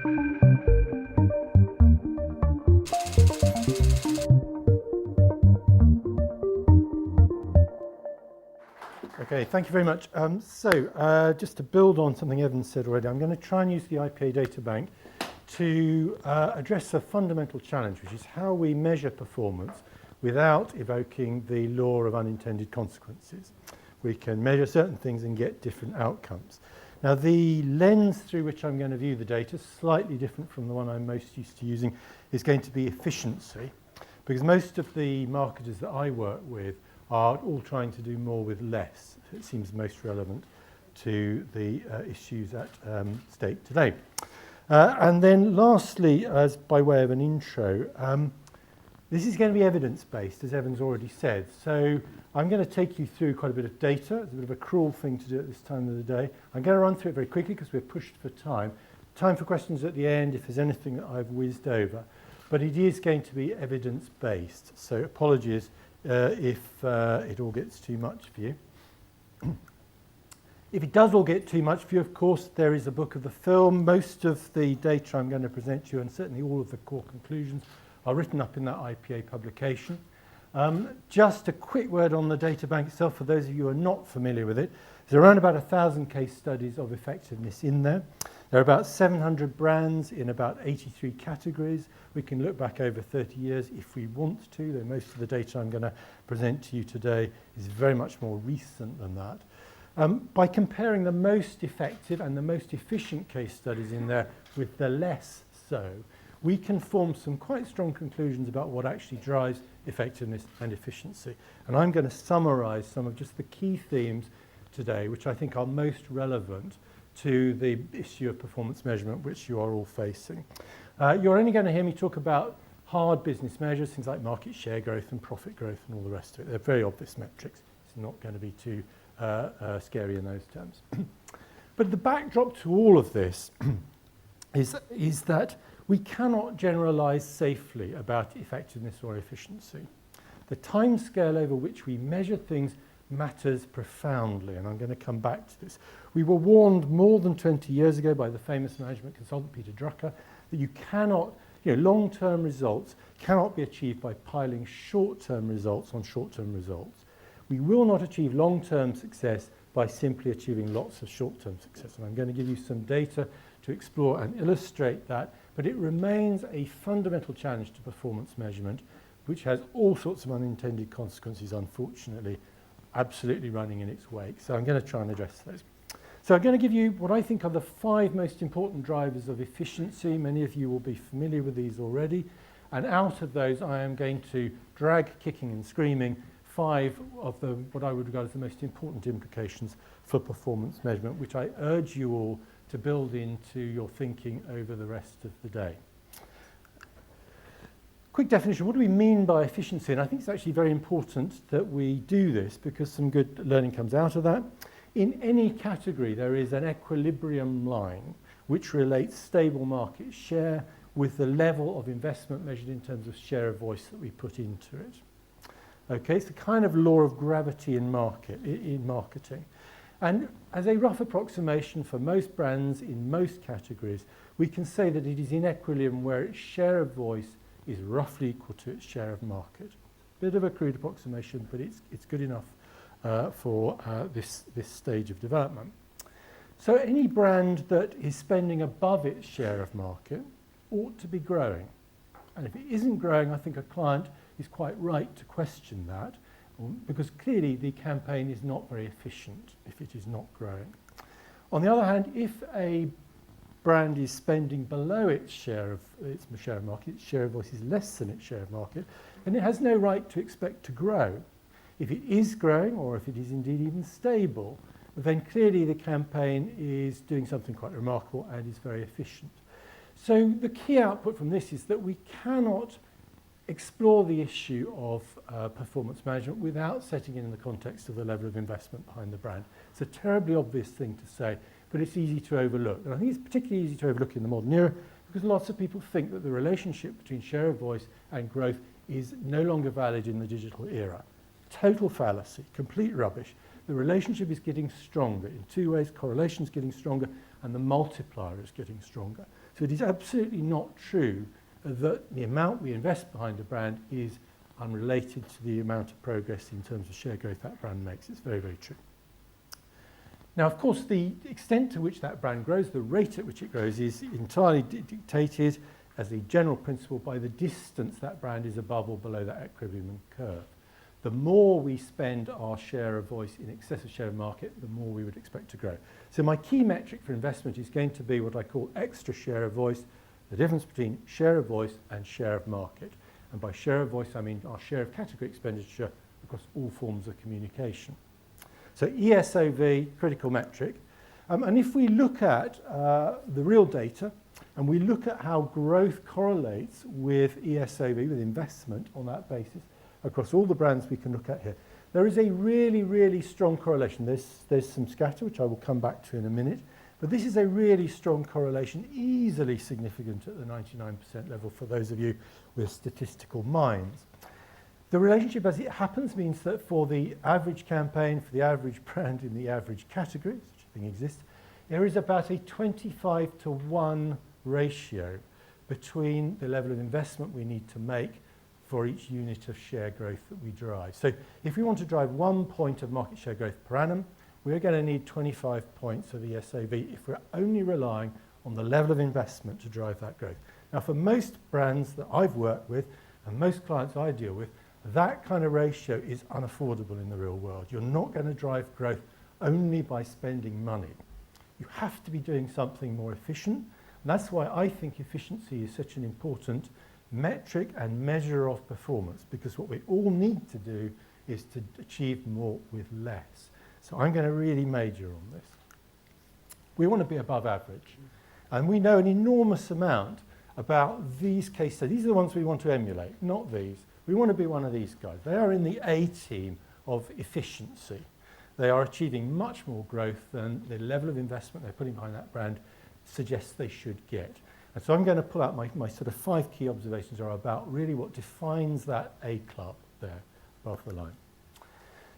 Okay, thank you very much. Just to build on something Evan said already, I'm going to try and use the IPA Databank to address a fundamental challenge, which is how we measure performance without evoking the law of unintended consequences. We can measure certain things and get different outcomes. Now, the lens through which I'm going to view the data, slightly different from the one I'm most used to using, is going to be efficiency, because most of the marketers that I work with are all trying to do more with less. It seems most relevant to the issues at stake today. And then lastly, as by way of an intro, this is going to be evidence-based, as Evan's already said. So I'm going to take you through quite a bit of data. It's a bit of a cruel thing to do at this time of the day. I'm going to run through it very quickly because we're pushed for time. Time for questions at the end if there's anything that I've whizzed over. But it is going to be evidence-based. So apologies if it all gets too much for you. If it does all get too much for you, of course, there is a book of the film. Most of the data I'm going to present to you, and certainly all of the core conclusions, are written up in that IPA publication. Just a quick word on the data bank itself, for those of you who are not familiar with it. There's around about 1,000 case studies of effectiveness in there. There are about 700 brands in about 83 categories. We can look back over 30 years if we want to, though most of the data I'm going to present to you today is very much more recent than that. By comparing the most effective and the most efficient case studies in there with the less so, we can form some quite strong conclusions about what actually drives effectiveness and efficiency. And I'm going to summarize some of just the key themes today, which I think are most relevant to the issue of performance measurement, which you are all facing. You're only going to hear me talk about hard business measures, things like market share growth and profit growth and all the rest of it. They're very obvious metrics. It's not going to be too scary in those terms. But the backdrop to all of this is that we cannot generalize safely about effectiveness or efficiency. The time scale over which we measure things matters profoundly, and I'm going to come back to this. We were warned more than 20 years ago by the famous management consultant Peter Drucker that you cannot, long-term results cannot be achieved by piling short-term results on short-term results. We will not achieve long-term success by simply achieving lots of short-term success, and I'm going to give you some data to explore and illustrate that, but it remains a fundamental challenge to performance measurement, which has all sorts of unintended consequences, unfortunately, absolutely running in its wake. So I'm going to try and address those. So I'm going to give you what I think are the 5 most important drivers of efficiency. Many of you will be familiar with these already. And out of those, I am going to drag, kicking and screaming 5 of the what I would regard as the most important implications for performance measurement, which I urge you all to build into your thinking over the rest of the day. Quick definition, what do we mean by efficiency? And I think it's actually very important that we do this because some good learning comes out of that. In any category, there is an equilibrium line which relates stable market share with the level of investment measured in terms of share of voice that we put into it. Okay, it's the kind of law of gravity in marketing. And as a rough approximation for most brands in most categories, we can say that it is in equilibrium where its share of voice is roughly equal to its share of market. Bit of a crude approximation, but it's good enough for this stage of development. So any brand that is spending above its share of market ought to be growing. And if it isn't growing, I think a client is quite right to question that, because clearly the campaign is not very efficient if it is not growing. On the other hand, if a brand is spending below its share of market, its share of voice is less than its share of market, then it has no right to expect to grow. If it is growing, or if it is indeed even stable, then clearly the campaign is doing something quite remarkable and is very efficient. So the key output from this is that we cannot explore the issue of performance management without setting it in the context of the level of investment behind the brand. It's a terribly obvious thing to say, but it's easy to overlook. And I think it's particularly easy to overlook in the modern era because lots of people think that the relationship between share of voice and growth is no longer valid in the digital era. Total fallacy, complete rubbish. The relationship is getting stronger in 2 ways. Correlation is getting stronger, and the multiplier is getting stronger. So it is absolutely not true that the amount we invest behind a brand is unrelated to the amount of progress in terms of share growth that brand makes. It's very, very true. Now, of course, the extent to which that brand grows, the rate at which it grows, is entirely dictated as a general principle by the distance that brand is above or below that equilibrium curve. The more we spend our share of voice in excess of share of market, the more we would expect to grow. So my key metric for investment is going to be what I call extra share of voice, the difference between share of voice and share of market. And by share of voice, I mean our share of category expenditure across all forms of communication. So ESOV, critical metric. And if we look at the real data, and we look at how growth correlates with ESOV, with investment on that basis, across all the brands we can look at here, there is a really, really strong correlation. There's some scatter, which I will come back to in a minute, but this is a really strong correlation, easily significant at the 99% level for those of you with statistical minds. The relationship as it happens means that for the average campaign, for the average brand in the average category, such a thing exists, there is about a 25-to-1 ratio between the level of investment we need to make for each unit of share growth that we drive. So if we want to drive 1 point of market share growth per annum, we're going to need 25 points of ESOV if we're only relying on the level of investment to drive that growth. Now, for most brands that I've worked with and most clients I deal with, that kind of ratio is unaffordable in the real world. You're not going to drive growth only by spending money. You have to be doing something more efficient. And that's why I think efficiency is such an important metric and measure of performance, because what we all need to do is to achieve more with less. So I'm going to really major on this. We want to be above average. And we know an enormous amount about these case studies. These are the ones we want to emulate, not these. We want to be one of these guys. They are in the A team of efficiency. They are achieving much more growth than the level of investment they're putting behind that brand suggests they should get. And so I'm going to pull out my sort of 5 key observations are about really what defines that A club there above the line.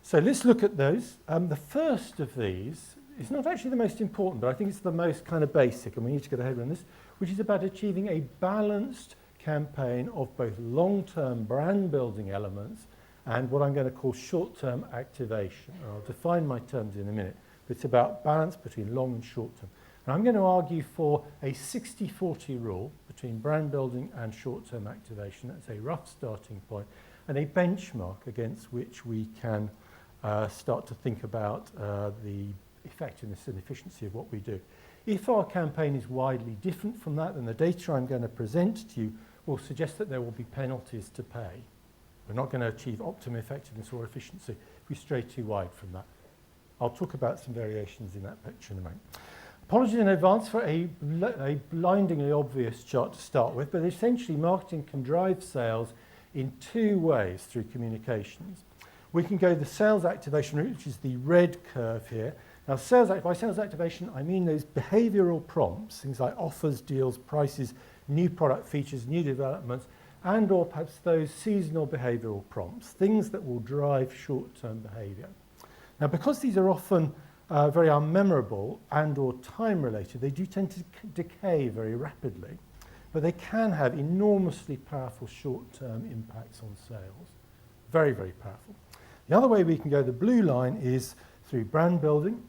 So let's look at those. The first of these is not actually the most important, but I think it's the most kind of basic, and we need to get ahead on this, which is about achieving a balanced campaign of both long-term brand building elements and what I'm going to call short-term activation. And I'll define my terms in a minute, but it's about balance between long and short-term. And I'm going to argue for a 60-40 rule between brand building and short-term activation. That's a rough starting point and a benchmark against which we can start to think about the effectiveness and efficiency of what we do. If our campaign is widely different from that, then the data I'm going to present to you will suggest that there will be penalties to pay. We're not going to achieve optimum effectiveness or efficiency if we stray too wide from that. I'll talk about some variations in that picture in a moment. Apologies in advance for a blindingly obvious chart to start with, but essentially marketing can drive sales in 2 ways through communications. We can go the sales activation route, which is the red curve here. Now, by sales activation, I mean those behavioural prompts, things like offers, deals, prices, new product features, new developments, and or perhaps those seasonal behavioural prompts, things that will drive short-term behaviour. Now, because these are often very unmemorable and or time-related, they do tend to decay very rapidly, but they can have enormously powerful short-term impacts on sales. Very, very powerful. The other way we can go, the blue line, is through brand building.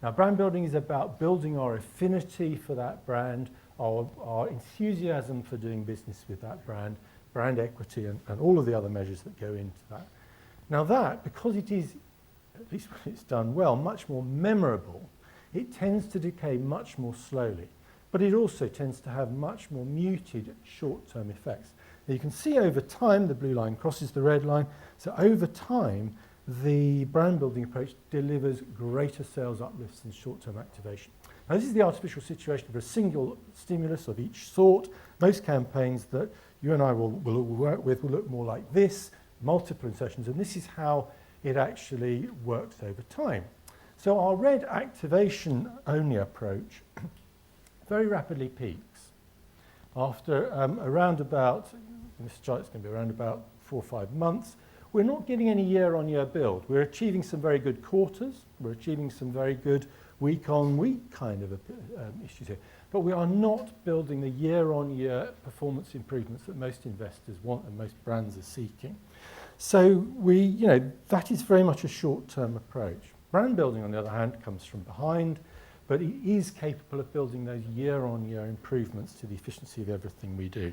Now, brand building is about building our affinity for that brand, our enthusiasm for doing business with that brand, brand equity, and all of the other measures that go into that. Now that, because it is, at least when it's done well, much more memorable, it tends to decay much more slowly. But it also tends to have much more muted short-term effects. Now you can see over time, the blue line crosses the red line, so over time, the brand building approach delivers greater sales uplifts than short-term activation. Now, this is the artificial situation for a single stimulus of each sort. Most campaigns that you and I will work with will look more like this, multiple insertions, and this is how it actually works over time. So our red activation-only approach very rapidly peaks. After around about, in this chart it's going to be around about 4 or 5 months, we're not getting any year-on-year build. We're achieving some very good quarters. We're achieving some very good week-on-week kind of issues here. But we are not building the year-on-year performance improvements that most investors want and most brands are seeking. So that is very much a short-term approach. Brand building, on the other hand, comes from behind, but it is capable of building those year-on-year improvements to the efficiency of everything we do.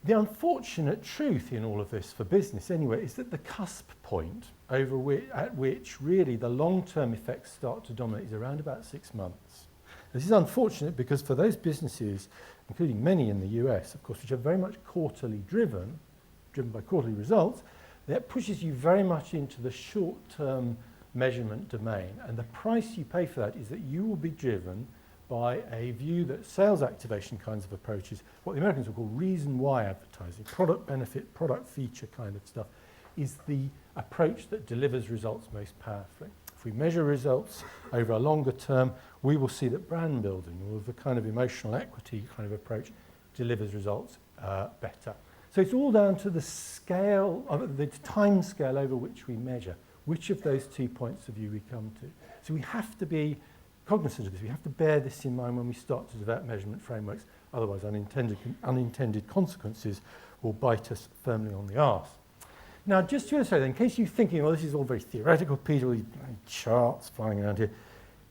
The unfortunate truth in all of this, for business anyway, is that the cusp point at which really the long-term effects start to dominate is around about 6 months. This is unfortunate because for those businesses, including many in the US, of course, which are very much quarterly driven by quarterly results, that pushes you very much into the short-term measurement domain. And the price you pay for that is that you will be driven by a view that sales activation kinds of approaches, what the Americans will call reason why advertising, product benefit, product feature kind of stuff, is the approach that delivers results most powerfully. If we measure results over a longer term, we will see that brand building, or the kind of emotional equity kind of approach, delivers results better. So it's all down to the scale, the time scale over which we measure, which of those 2 points of view we come to. So we have to be cognizant of this. We have to bear this in mind when we start to develop measurement frameworks. Otherwise, unintended consequences will bite us firmly on the arse. Now, just to illustrate, in case you're thinking, well, this is all very theoretical, Peter, all these charts flying around here,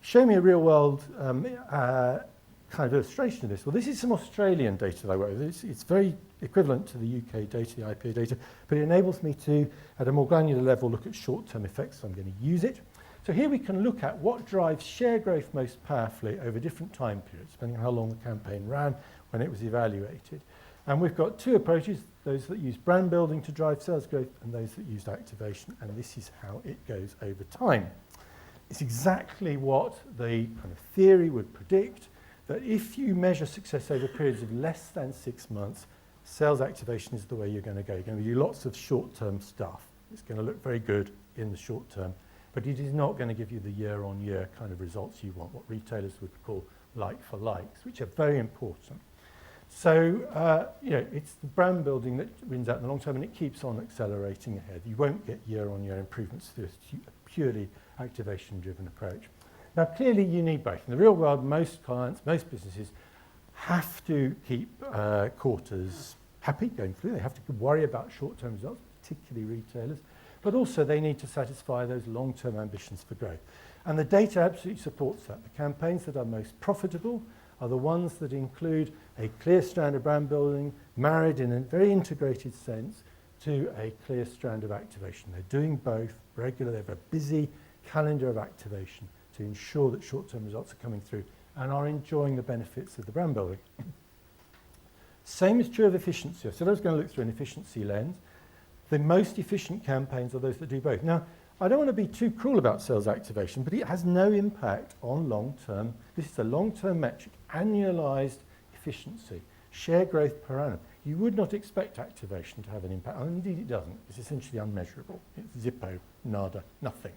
show me a real-world kind of illustration of this. Well, this is some Australian data that I work with. It's very equivalent to the UK data, the IPA data, but it enables me to, at a more granular level, look at short-term effects, so I'm going to use it. So here we can look at what drives share growth most powerfully over different time periods, depending on how long the campaign ran, when it was evaluated. And we've got 2 approaches, those that use brand building to drive sales growth and those that use activation, and this is how it goes over time. It's exactly what the kind of theory would predict, that if you measure success over periods of less than 6 months, sales activation is the way you're going to go. You're going to do lots of short-term stuff. It's going to look very good in the short term, but it is not going to give you the year-on-year kind of results you want, what retailers would call like-for-likes, which are very important. So, it's the brand building that wins out in the long term, and it keeps on accelerating ahead. You won't get year-on-year improvements through a purely activation-driven approach. Now, clearly, you need both. In the real world, most clients, most businesses have to keep quarters happy going through. They have to worry about short-term results, particularly retailers, but also they need to satisfy those long-term ambitions for growth. And the data absolutely supports that. The campaigns that are most profitable are the ones that include a clear strand of brand building, married in a very integrated sense to a clear strand of activation. They're doing both regularly. They have a busy calendar of activation to ensure that short-term results are coming through and are enjoying the benefits of the brand building. Same is true of efficiency. So I was going to look through an efficiency lens. The most efficient campaigns are those that do both. Now, I don't want to be too cruel about sales activation, but it has no impact on long-term. This is a long-term metric, annualized efficiency, share growth per annum. You would not expect activation to have an impact, and indeed it doesn't. It's essentially unmeasurable. It's zippo, nada, nothing.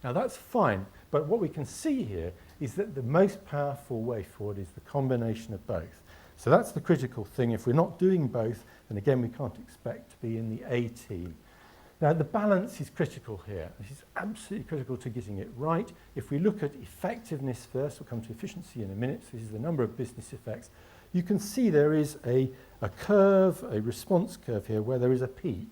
Now that's fine, but what we can see here is that the most powerful way forward is the combination of both. So that's the critical thing. If we're not doing both, then again we can't expect to be in the A team. Now the balance is critical here. This is absolutely critical to getting it right. If we look at effectiveness first, we'll come to efficiency in a minute. So this is the number of business effects. You can see there is a curve, a response curve here where there is a peak.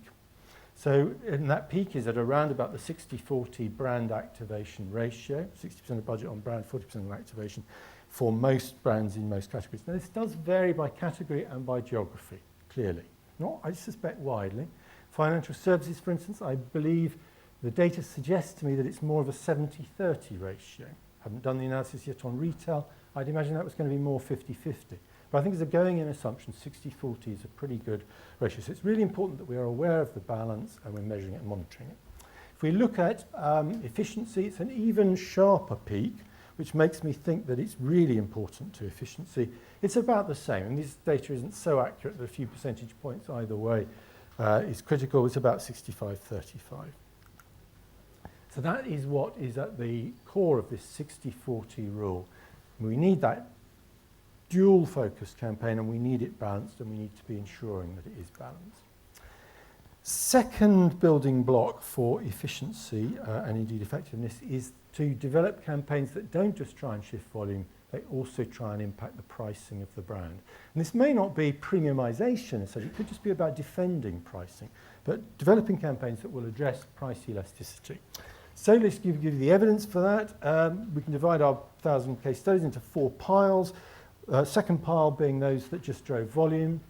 So and that peak is at around about the 60-40 brand activation ratio, 60% of budget on brand, 40% on activation for most brands in most categories. Now this does vary by category and by geography, clearly. Not, I suspect, widely. Financial services, for instance, I believe the data suggests to me that it's more of a 70-30 ratio. Haven't done the analysis yet on retail. I'd imagine that was going to be more 50-50. But I think as a going-in assumption, 60-40 is a pretty good ratio. So it's really important that we are aware of the balance and we're measuring it and monitoring it. If we look at efficiency, it's an even sharper peak, which makes me think that it's really important to efficiency. It's about the same, and this data isn't so accurate that a few percentage points either way is critical. It's about 65-35. So that is what is at the core of this 60-40 rule. We need that dual-focused campaign, and we need it balanced, and we need to be ensuring that it is balanced. Second building block for efficiency and indeed effectiveness is to develop campaigns that don't just try and shift volume, they also try and impact the pricing of the brand. And this may not be premiumization, so it could just be about defending pricing, but developing campaigns that will address price elasticity. So let's give you the evidence for that. We can divide our 1,000 case studies into 4 piles. Second pile being those that just drove volume.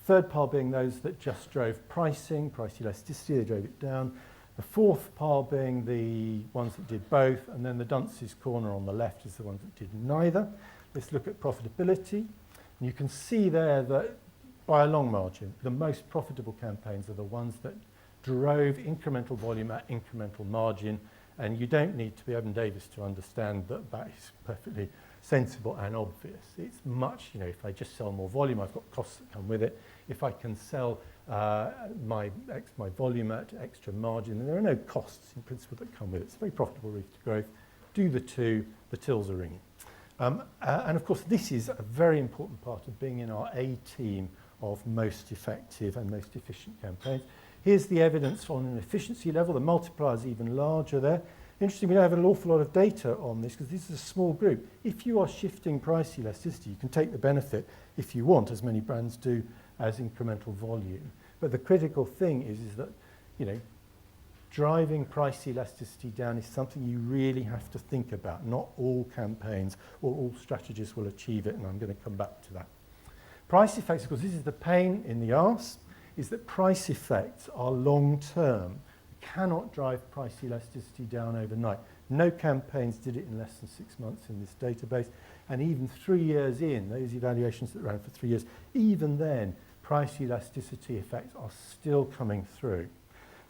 Third pile being those that just drove pricing, price elasticity, they drove it down. The fourth pile being the ones that did both, and then the dunce's corner on the left is the ones that did neither. Let's look at profitability. And you can see there that by a long margin, the most profitable campaigns are the ones that drove incremental volume at incremental margin, and you don't need to be Evan Davis to understand that that is perfectly sensible and obvious. It's much, if I just sell more volume, I've got costs that come with it. If I can sell my volume at extra margin, then there are no costs in principle that come with it. It's a very profitable route to growth. Do the two, the tills are ringing. And of course, this is a very important part of being in our A team of most effective and most efficient campaigns. Here's the evidence on an efficiency level. The multiplier is even larger there. Interesting, we don't have an awful lot of data on this because this is a small group. If you are shifting price elasticity, you can take the benefit, if you want, as many brands do, as incremental volume. But the critical thing is that, driving price elasticity down is something you really have to think about. Not all campaigns or all strategies will achieve it, and I'm going to come back to that. Price effects, of course, this is the pain in the arse, is that price effects are long-term. You cannot drive price elasticity down overnight. No campaigns did it in less than 6 months in this database, and even 3 years in, those evaluations that ran for 3 years, even then, price elasticity effects are still coming through.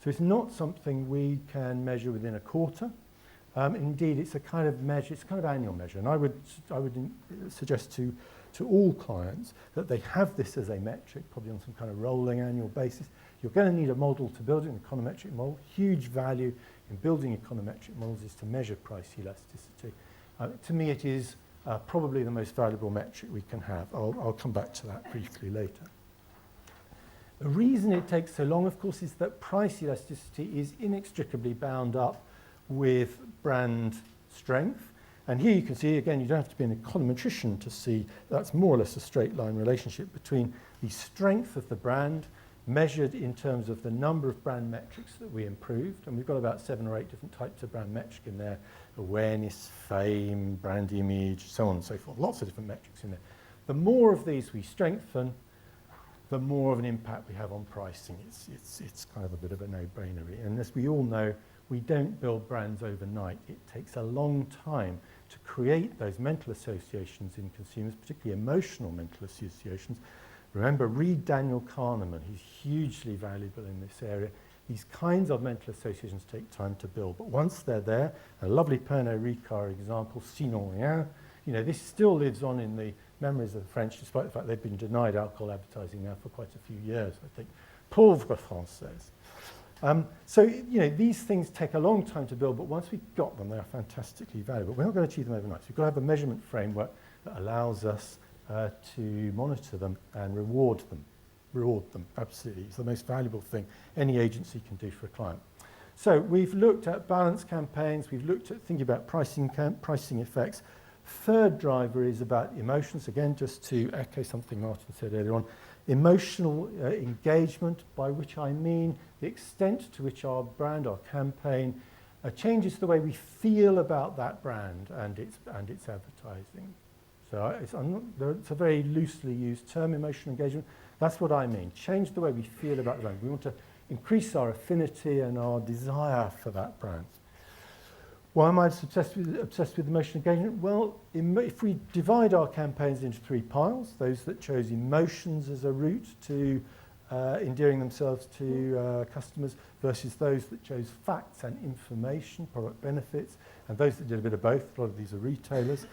So it's not something we can measure within a quarter. Indeed, it's a kind of measure, it's a kind of annual measure, and I would suggest to all clients that they have this as a metric, probably on some kind of rolling annual basis. You're going to need a model to build it, an econometric model. Huge value in building econometric models is to measure price elasticity. To me, it is probably the most valuable metric we can have. I'll come back to that briefly later. The reason it takes so long, of course, is that price elasticity is inextricably bound up with brand strength. And here you can see, again, you don't have to be an econometrician to see that's more or less a straight line relationship between the strength of the brand measured in terms of the number of brand metrics that we improved. And we've got about 7 or 8 different types of brand metric in there. Awareness, fame, brand image, so on and so forth. Lots of different metrics in there. The more of these we strengthen, the more of an impact we have on pricing. It's kind of a bit of a no-brainer. And as we all know, we don't build brands overnight. It takes a long time to create those mental associations in consumers, particularly emotional mental associations. Remember, read Daniel Kahneman. He's hugely valuable in this area. These kinds of mental associations take time to build, but once they're there, a lovely Pernod Ricard example, sinon rien, this still lives on in the memories of the French, despite the fact they've been denied alcohol advertising now for quite a few years, I think. Pauvre Français. So, these things take a long time to build, but once we've got them, they are fantastically valuable. We're not going to achieve them overnight. So we've got to have a measurement framework that allows us to monitor them and reward them. Reward them, absolutely. It's the most valuable thing any agency can do for a client. So we've looked at balanced campaigns. We've looked at thinking about pricing effects. Third driver is about emotions. Again, just to echo something Martin said earlier on, emotional engagement, by which I mean the extent to which our brand, our campaign, changes the way we feel about that brand and its advertising. So it's a very loosely used term, emotional engagement. That's what I mean. Change the way we feel about the brand. We want to increase our affinity and our desire for that brand. Why am I obsessed with emotional engagement? Well, if we divide our campaigns into 3 piles, those that chose emotions as a route to endearing themselves to customers versus those that chose facts and information, product benefits, and those that did a bit of both, a lot of these are retailers,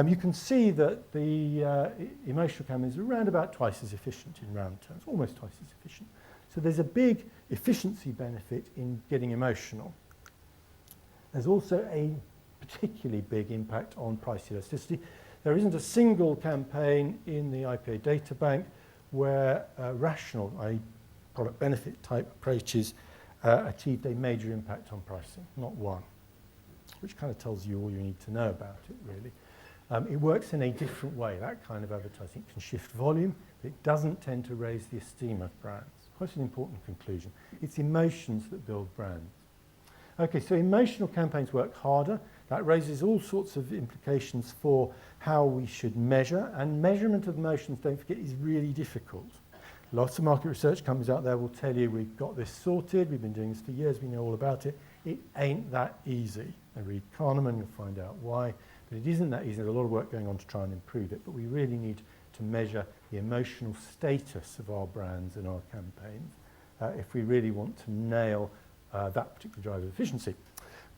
you can see that the emotional campaigns are around about twice as efficient in round terms, almost twice as efficient. So there's a big efficiency benefit in getting emotional. There's also a particularly big impact on price elasticity. There isn't a single campaign in the IPA Databank where rational, i.e. product benefit type approaches achieved a major impact on pricing, not one. which kind of tells you all you need to know about it, really. It works in a different way. That kind of advertising can shift volume, but it doesn't tend to raise the esteem of brands. Quite an important conclusion. It's emotions that build brands. Okay, so emotional campaigns work harder. That raises all sorts of implications for how we should measure, and measurement of emotions, don't forget, is really difficult. Lots of market research companies out there will tell you we've got this sorted, we've been doing this for years, we know all about it. It ain't that easy. And read Kahneman, you'll find out why. But it isn't that easy. There's a lot of work going on to try and improve it. But we really need to measure the emotional status of our brands and our campaigns if we really want to nail that particular driver of efficiency.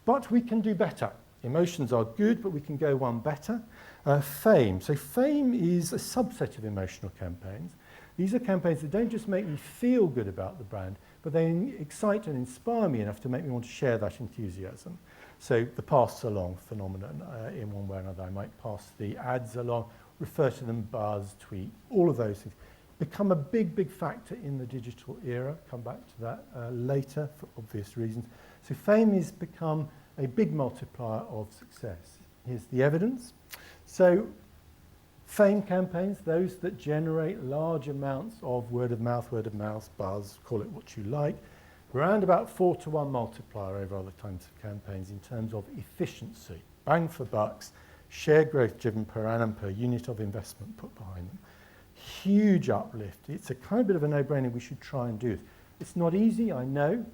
But we can do better. Emotions are good, but we can go one better. Fame. So fame is a subset of emotional campaigns. These are campaigns that don't just make me feel good about the brand, but they excite and inspire me enough to make me want to share that enthusiasm. So the pass along phenomenon, in one way or another, I might pass the ads along, refer to them, buzz, tweet, all of those things, become a big, big factor in the digital era. Come back to that later for obvious reasons. So fame has become a big multiplier of success. Here's the evidence. So fame campaigns, those that generate large amounts of word of mouth, buzz, call it what you like, around about 4-to-1 multiplier over other kinds of campaigns in terms of efficiency, bang for bucks, share growth driven per annum per unit of investment put behind them. Huge uplift. It's a kind of bit of a no-brainer. We should try and do it. It's not easy, I know.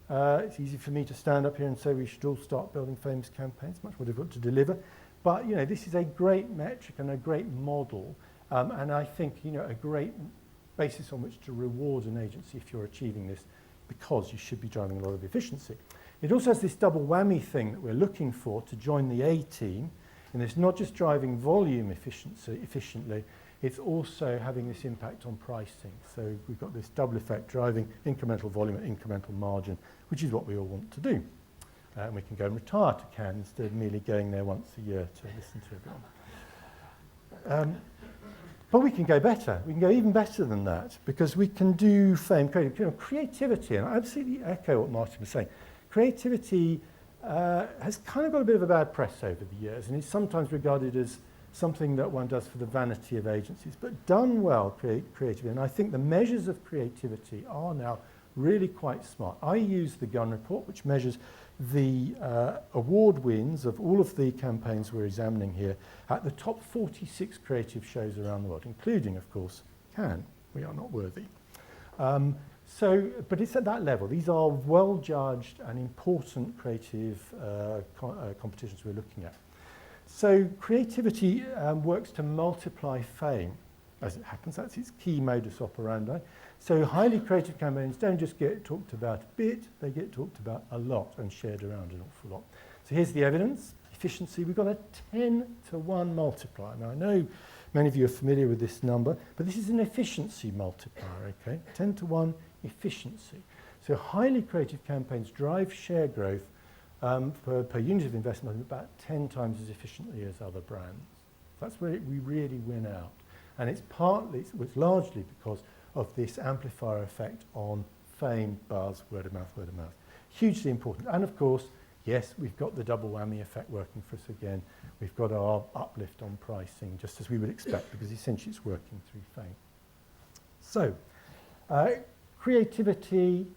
It's easy for me to stand up here and say we should all start building famous campaigns, much more difficult to deliver. But, you know, this is a great metric and a great model, and I think, you know, a great basis on which to reward an agency if you're achieving this, because you should be driving a lot of efficiency. It also has this double whammy thing that we're looking for to join the A team, and it's not just driving volume efficiently, it's also having this impact on pricing. So we've got this double effect, driving incremental volume at incremental margin, which is what we all want to do. And we can go and retire to Cannes instead of merely going there once a year to listen to everyone. But we can go better. We can go even better than that, because we can do fame, creativity, and I absolutely echo what Martin was saying. Creativity has kind of got a bit of a bad press over the years, and it's sometimes regarded as something that one does for the vanity of agencies, but done well creatively. And I think the measures of creativity are now really quite smart. I use the Gunn report, which measures the award wins of all of the campaigns we're examining here at the top 46 creative shows around the world, including, of course, Cannes. We are not worthy. But it's at that level. These are well-judged and important creative competitions we're looking at. So creativity works to multiply fame, as it happens. That's its key modus operandi. So highly creative campaigns don't just get talked about a bit, they get talked about a lot and shared around an awful lot. So here's the evidence. Efficiency, we've got a 10-to-1 multiplier. Now I know many of you are familiar with this number, but this is an efficiency multiplier, okay? 10-to-1 efficiency. So highly creative campaigns drive share growth per unit of investment about 10 times as efficiently as other brands. That's where we really win out. And it's largely because of this amplifier effect on fame, buzz, word of mouth. Hugely important. And of course, yes, we've got the double whammy effect working for us again. We've got our uplift on pricing, just as we would expect, because essentially it's working through fame. So, creativity,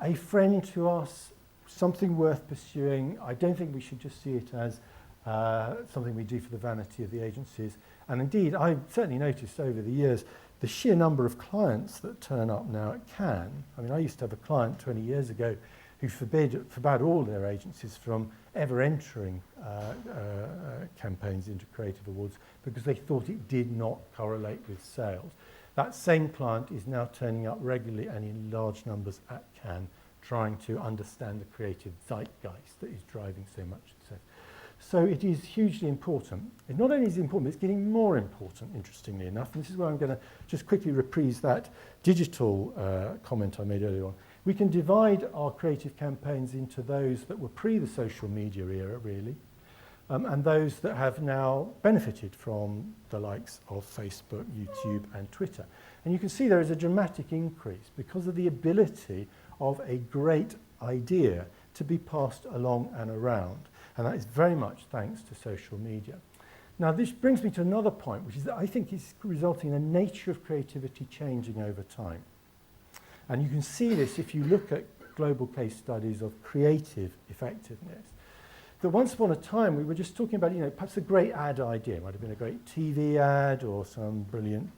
a friend to us, something worth pursuing. I don't think we should just see it as something we do for the vanity of the agencies. And indeed, I've certainly noticed over the years the sheer number of clients that turn up now at Cannes. I mean, I used to have a client 20 years ago who forbade all their agencies from ever entering campaigns into creative awards because they thought it did not correlate with sales. That same client is now turning up regularly and in large numbers at Cannes, trying to understand the creative zeitgeist that is driving so much success. So it is hugely important. It not only is important, but it's getting more important, interestingly enough. And this is where I'm going to just quickly reprise that digital comment I made earlier on. We can divide our creative campaigns into those that were pre the social media era, really, and those that have now benefited from the likes of Facebook, YouTube, and Twitter. And you can see there is a dramatic increase because of the ability of a great idea to be passed along and around. And that is very much thanks to social media. Now, this brings me to another point, which is that I think is resulting in the nature of creativity changing over time. And you can see this if you look at global case studies of creative effectiveness. That once upon a time, we were just talking about, perhaps a great ad idea. It might have been a great TV ad or some brilliant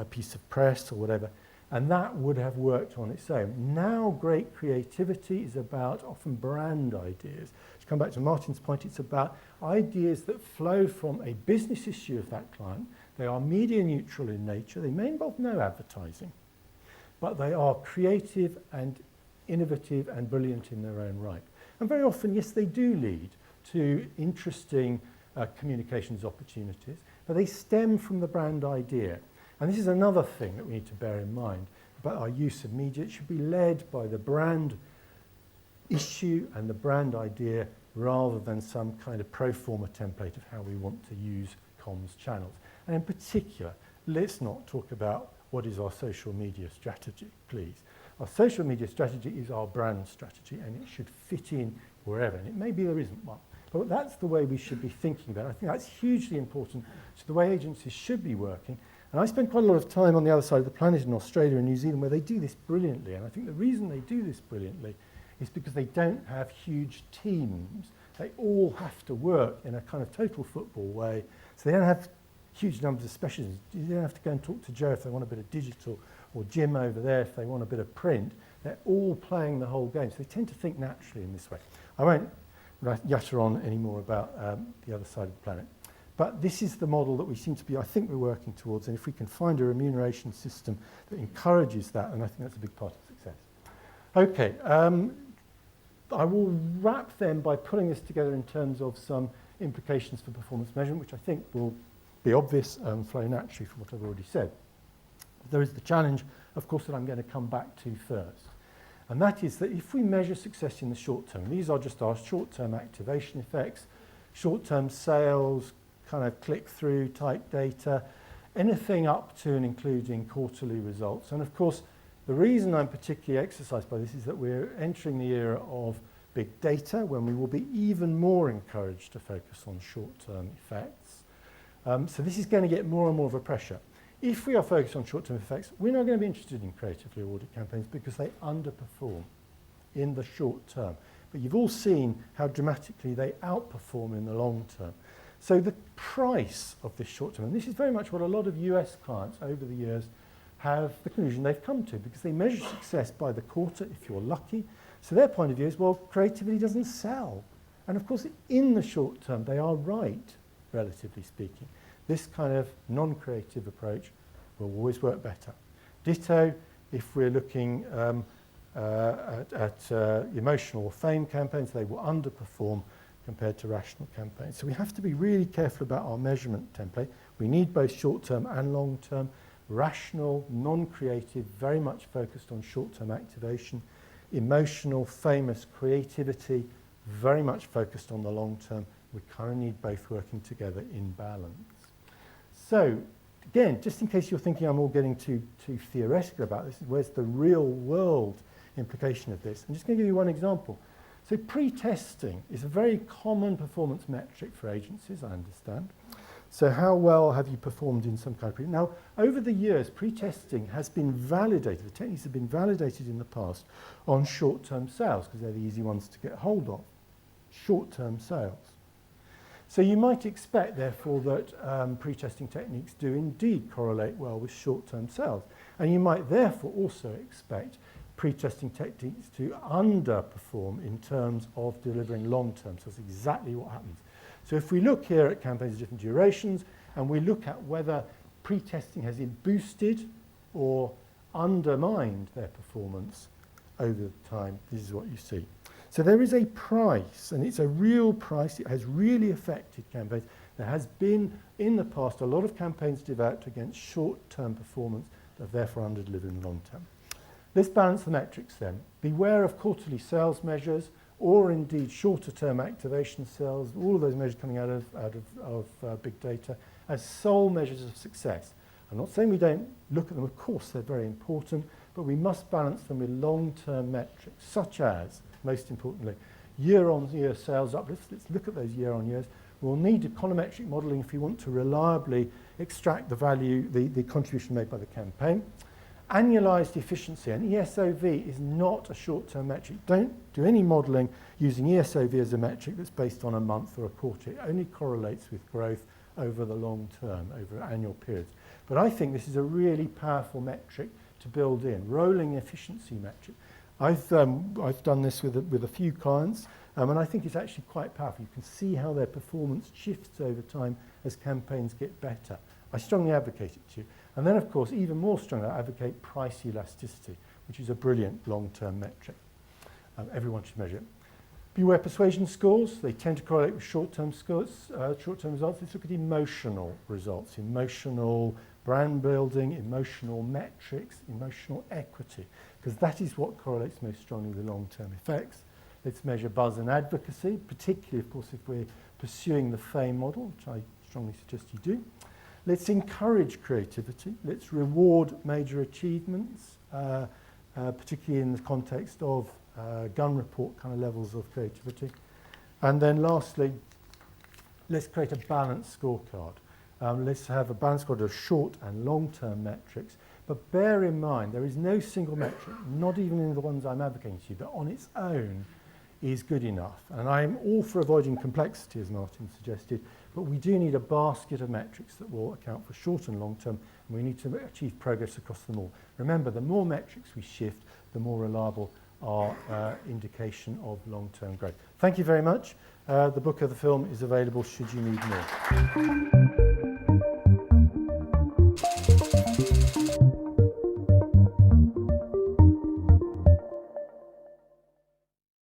piece of press or whatever. And that would have worked on its own. Now, great creativity is about often brand ideas. To come back to Martin's point, it's about ideas that flow from a business issue of that client. They are media neutral in nature. They may involve no advertising, but they are creative and innovative and brilliant in their own right. And very often, yes, they do lead to interesting communications opportunities, but they stem from the brand idea. And this is another thing that we need to bear in mind about our use of media. It should be led by the brand issue and the brand idea rather than some kind of pro forma template of how we want to use comms channels. And in particular, let's not talk about what is our social media strategy, please. Our social media strategy is our brand strategy, and it should fit in wherever. And it may be there isn't one, but that's the way we should be thinking about it. I think that's hugely important to the way agencies should be working. And I spend quite a lot of time on the other side of the planet in Australia and New Zealand where they do this brilliantly. And I think the reason they do this brilliantly is because they don't have huge teams. They all have to work in a kind of total football way. So they don't have huge numbers of specialists. You don't have to go and talk to Joe if they want a bit of digital, or Jim over there if they want a bit of print. They're all playing the whole game. So they tend to think naturally in this way. I won't yatter on anymore about the other side of the planet. But this is the model that we seem to be, I think we're working towards. And if we can find a remuneration system that encourages that, then I think that's a big part of success. Okay, I will wrap then by putting this together in terms of some implications for performance measurement, which I think will be obvious and flow naturally from what I've already said. There is the challenge, of course, that I'm going to come back to first. And that is that if we measure success in the short term, these are just our short-term activation effects, short-term sales, kind of click-through type data, anything up to and including quarterly results. And of course, the reason I'm particularly exercised by this is that we're entering the era of big data when we will be even more encouraged to focus on short-term effects. So this is going to get more and more of a pressure. If we are focused on short-term effects, we're not going to be interested in creatively awarded campaigns because they underperform in the short term. But you've all seen how dramatically they outperform in the long term. So the price of this short term, and this is very much what a lot of US clients over the years have the conclusion they've come to, because they measure success by the quarter if you're lucky. So their point of view is, well, creativity doesn't sell. And of course, in the short term, they are right, relatively speaking. This kind of non-creative approach will always work better. Ditto, if we're looking at emotional or fame campaigns, they will underperform compared to rational campaigns. So we have to be really careful about our measurement template. We need both short-term and long-term. Rational, non-creative, very much focused on short-term activation. Emotional, famous creativity, very much focused on the long-term. We kind of need both working together in balance. So, again, just in case you're thinking I'm all getting too theoretical about this, where's the real world implication of this? I'm just going to give you one example. So pre-testing is a very common performance metric for agencies, I understand. So how well have you performed in some kind of pre? Now, over the years, pre-testing has been validated. The techniques have been validated in the past on short-term sales, because they're the easy ones to get hold of. Short-term sales. So you might expect, therefore, that pre-testing techniques do indeed correlate well with short-term sales. And you might therefore also expect pre-testing techniques to underperform in terms of delivering long-term. So that's exactly what happens. So if we look here at campaigns of different durations, and we look at whether pre-testing has boosted or undermined their performance over time, this is what you see. So there is a price, and it's a real price. It has really affected campaigns. There has been, in the past, a lot of campaigns developed against short-term performance that have therefore under-delivered in the long term. Let's balance the metrics then. Beware of quarterly sales measures, or indeed shorter-term activation sales, all of those measures coming out of big data, as sole measures of success. I'm not saying we don't look at them. Of course, they're very important, but we must balance them with long-term metrics, such as, most importantly, year-on-year sales uplifts. Let's look at those year-on-years. We'll need econometric modelling if you want to reliably extract the value, the contribution made by the campaign. Annualised efficiency, and ESOV is not a short-term metric. Don't do any modelling using ESOV as a metric that's based on a month or a quarter. It only correlates with growth over the long term, over annual periods. But I think this is a really powerful metric to build in, rolling efficiency metric. I've done this with a few clients, and I think it's actually quite powerful. You can see how their performance shifts over time as campaigns get better. I strongly advocate it to you. And then, of course, even more strongly, I advocate price elasticity, which is a brilliant long-term metric. Everyone should measure it. Beware persuasion scores. They tend to correlate with short-term scores, short-term results. Let's look at emotional results, emotional brand building, emotional metrics, emotional equity, because that is what correlates most strongly with long-term effects. Let's measure buzz and advocacy, particularly, of course, if we're pursuing the FAME model, which I strongly suggest you do. Let's encourage creativity. Let's reward major achievements, particularly in the context of gun report kind of levels of creativity. And then lastly, let's create a balanced scorecard. Let's have a balanced scorecard of short and long-term metrics. But bear in mind, there is no single metric, not even in the ones I'm advocating to you, that on its own is good enough. And I'm all for avoiding complexity, as Martin suggested, but we do need a basket of metrics that will account for short and long term, and we need to achieve progress across them all. Remember, the more metrics we shift, the more reliable our indication of long-term growth. Thank you very much. The book of the film is available should you need more.